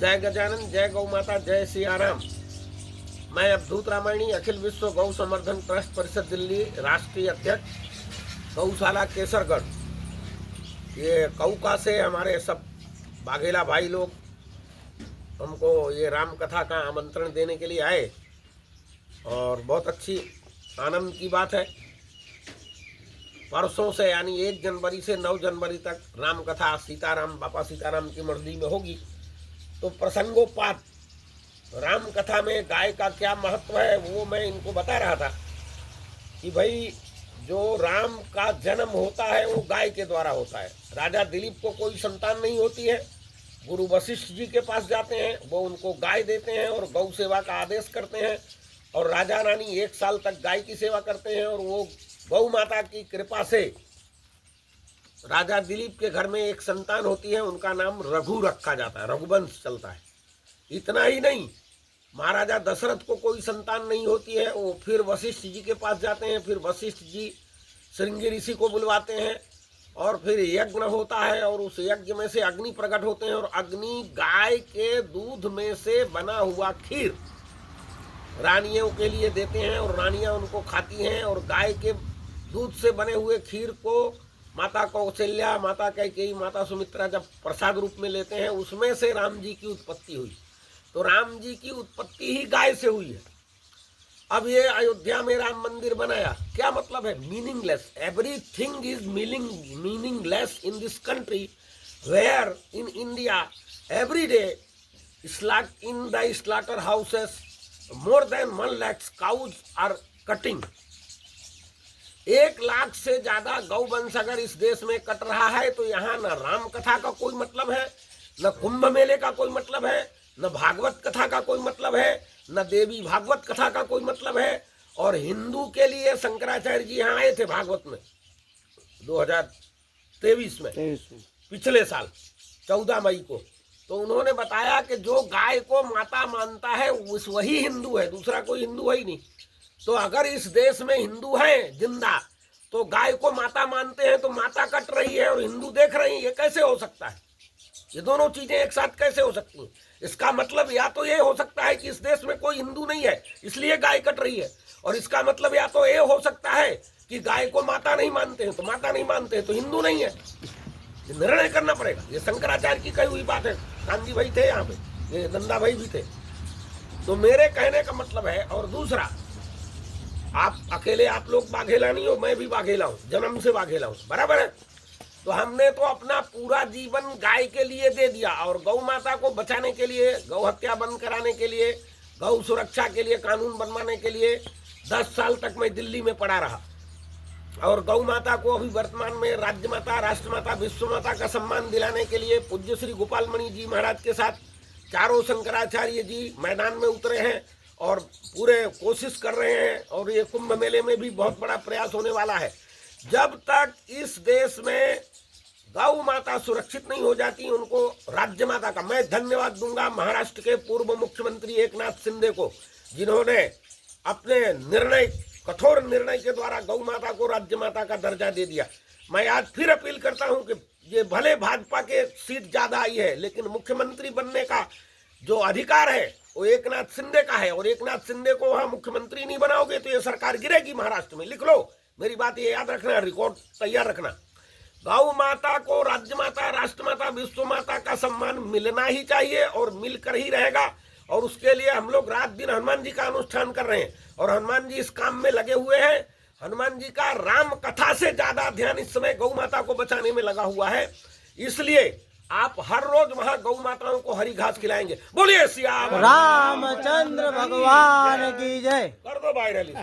जय गजानन, जय गौ माता, जय सियाराम। मैं अवधूत रामायणी, अखिल विश्व गौ संवर्धन ट्रस्ट परिषद दिल्ली राष्ट्रीय अध्यक्ष, गौशाला केसरगढ़। ये कौका से हमारे सब बाघेला भाई लोग हमको ये राम कथा का आमंत्रण देने के लिए आए और बहुत अच्छी आनंद की बात है। परसों से यानी 1 जनवरी से 9 जनवरी तक राम कथा सीताराम बापा सीताराम की मर्जी में होगी। तो प्रसंगोपात राम कथा में गाय का क्या महत्व है वो मैं इनको बता रहा था कि भाई जो राम का जन्म होता है वो गाय के द्वारा होता है। राजा दिलीप को कोई संतान नहीं होती है, गुरु वशिष्ठ जी के पास जाते हैं, वो उनको गाय देते हैं और गौ सेवा का आदेश करते हैं और राजा रानी 1 साल तक गाय की सेवा करते हैं और वो गौ माता की कृपा से राजा दिलीप के घर में एक संतान होती है, उनका नाम रघु रखा जाता है, रघुवंश चलता है। इतना ही नहीं, महाराजा दशरथ को कोई संतान नहीं होती है, वो फिर वशिष्ठ जी के पास जाते हैं, फिर वशिष्ठ जी श्रृंगी ऋषि को बुलवाते हैं और फिर यज्ञ होता है और उस यज्ञ में से अग्नि प्रकट होते हैं और अग्नि गाय के दूध में से बना हुआ खीर रानियों के लिए देते हैं और रानियां उनको खाती हैं और गाय के दूध से बने हुए खीर को माता कौशल्या, माता कैकेयी, माता सुमित्रा जब प्रसाद रूप में लेते हैं, उसमें से राम जी की उत्पत्ति हुई। तो राम जी की उत्पत्ति ही गाय से हुई है। अब ये अयोध्या में राम मंदिर बनाया, क्या मतलब है? Meaningless. Everything is meaningless in this country where in India every day in the slaughter houses more than 1 lakh cows are cutting। 1 lakh से ज्यादा गौवंश अगर इस देश में कट रहा है तो यहाँ न राम कथा का कोई मतलब है, न कुंभ मेले का कोई मतलब है, न भागवत कथा का कोई मतलब है, न देवी भागवत कथा का कोई मतलब है। और हिंदू के लिए शंकराचार्य जी यहाँ आए थे भागवत में 2023 में, पिछले साल 14 मई को। तो उन्होंने बताया कि जो गाय को माता मानता है वही हिंदू है, दूसरा कोई हिंदू है ही नहीं। तो अगर इस देश में हिंदू हैं जिंदा तो गाय को माता मानते हैं तो माता कट रही है और हिंदू देख रही है, ये कैसे हो सकता है? ये दोनों चीजें एक साथ कैसे हो सकती हैं? इसका मतलब या तो ये हो सकता है कि इस देश में कोई हिंदू नहीं है इसलिए गाय कट रही है, और इसका मतलब या तो ये हो सकता है कि गाय को माता नहीं मानते हैं तो माता नहीं मानते हैं तो हिंदू नहीं है। निर्णय करना पड़ेगा। ये शंकराचार्य की कही हुई बात है। कांजी भाई थे यहाँ पे, ये नंदा भाई भी थे। तो मेरे कहने का मतलब है, और दूसरा, आप अकेले आप लोग बाघेला नहीं हो, मैं भी बाघेला हूँ, जन्म से बाघेला हूँ, बराबर है। तो हमने तो अपना पूरा जीवन गाय के लिए दे दिया और गौ माता को बचाने के लिए, गौ हत्या बंद कराने के लिए, गौ सुरक्षा के लिए कानून बनवाने के लिए 10 साल तक मैं दिल्ली में पड़ा रहा और गौ माता को अभी वर्तमान में राज्य माता, राष्ट्र माता, विश्व माता का सम्मान दिलाने के लिए पूज्य श्री गोपाल मणि जी महाराज के साथ चारों शंकराचार्य जी मैदान में उतरे हैं और पूरे कोशिश कर रहे हैं। और ये कुंभ मेले में भी बहुत बड़ा प्रयास होने वाला है। जब तक इस देश में गौ माता सुरक्षित नहीं हो जाती, उनको राज्य माता का मैं धन्यवाद दूंगा महाराष्ट्र के पूर्व मुख्यमंत्री एकनाथ शिंदे को, जिन्होंने अपने कठोर निर्णय के द्वारा गौ माता को राज्य माता का दर्जा दे दिया। मैं आज फिर अपील करता हूं कि ये भले भाजपा के सीट ज्यादा आई है लेकिन मुख्यमंत्री बनने का जो अधिकार है वो एकनाथ शिंदे का है, और एकनाथ शिंदे को वहां मुख्यमंत्री नहीं बनाओगे तो ये सरकार गिरेगी महाराष्ट्र में। लिख लो, मेरी बात ये याद रखना, रिकॉर्ड तैयार रखना। गौ माता को राज्य माता, राष्ट्र माता, विश्व माता का सम्मान मिलना ही चाहिए और मिलकर ही रहेगा। और उसके लिए हम लोग रात दिन हनुमान जी का अनुष्ठान कर रहे हैं और हनुमान जी इस काम में लगे हुए हैं। हनुमान जी का राम कथा से ज्यादा ध्यान इस समय गौ माता को बचाने में लगा हुआ है। इसलिए आप हर रोज वहां गौ माताओं को हरी घास खिलाएंगे। बोलिए सिया रामचंद्र भगवान की जय। कर दो वायरल।